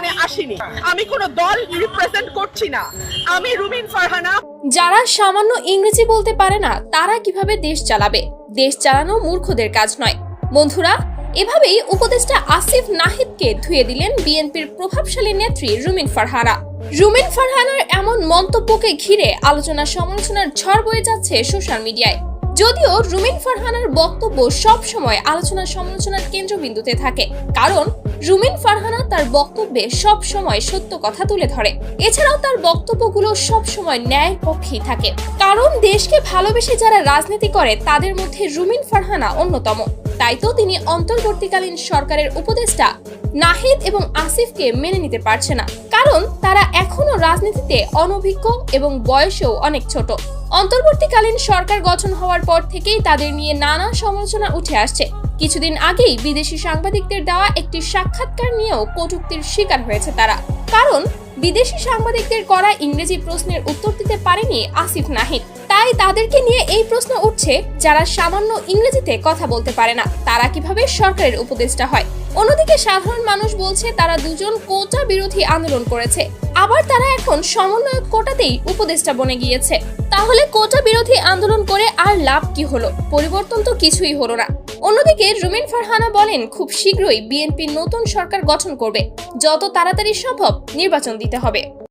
এখানে আসিনি, আমি কোনো দল রিপ্রেজেন্ট করছি না। আমি রুমিন ফারহানা। যারা সামান্য ইংরেজি বলতে পারে না তারা কিভাবে দেশ চালাবে? দেশ চালানো মূর্খদের কাজ নয়। বন্ধুরা, এভাবেই উপদেষ্টা আসিফ নাহিদকে ধুয়ে দিলেন বিএনপির প্রভাবশালী নেত্রী রুমিন ফারহানা। রুমিন ফারহানার এমন মন্তব্যকে ঘিরে আলোচনা সমালোচনার ঝড় বয়ে যাচ্ছে সোশ্যাল মিডিয়ায়। যদিও রুমিন ফারহানার বক্তব্য সব সময় আলোচনা সমালোচনার কেন্দ্রবিন্দুতে থাকে, কারণ রুমিন ফারহানা তার বক্তব্যে সব সময় সত্য কথা তুলে ধরে। এছাড়াও তার বক্তব্যগুলো সব সময় ন্যায়ের পক্ষেই থাকে, কারণ দেশকে ভালোবেসে যারা রাজনীতি করে তাদের মধ্যে রুমিন ফারহানা অন্যতম। তাই তো তিনি অন্তর্বর্তীকালীন সরকারের উপদেষ্টা নাহিদ এবং আসিফকে মেনে নিতে পারছে না, কারণ তারা এখনো রাজনীতিতে অনভিজ্ঞ এবং বয়সেও অনেক ছোট। অন্তর্বর্তীকালীন সরকার গঠন হওয়ার পর থেকেই তাদের নিয়ে নানা সমালোচনা উঠে আসছে। কিছুদিন আগেই বিদেশি সাংবাদিকদের দেওয়া একটি সাক্ষাৎকার নিয়েও কটূক্তির শিকার হয়েছে তারা, কারণ বিদেশি সাংবাদিকদের করা ইংরেজি প্রশ্নের উত্তর দিতে পারেনি আসিফ নাহিদ। তাই তাদেরকে নিয়ে এই প্রশ্ন উঠছে, যারা সামান্য ইংরেজিতে কথা বলতে পারে না তারা কিভাবে সরকারের উপদেষ্টা হয়? অন্যদিকে সাধারণ মানুষ বলছে তারা দুজন কোটা বিরোধী আন্দোলন করেছে, আবার তারা এখন সমন্বয়ক কোটাতেই উপদেষ্টা বনে গিয়েছে। তাহলে কোটা বিরোধী আন্দোলন করে আর লাভ কি হলো? পরিবর্তন তো কিছুই হলো না। অন্যদিকে রুমিন ফারহানা বলেন, খুব শীঘ্রই বিএনপি নতুন সরকার গঠন করবে, যত তাড়াতাড়ি সম্ভব নির্বাচন দিতে হবে।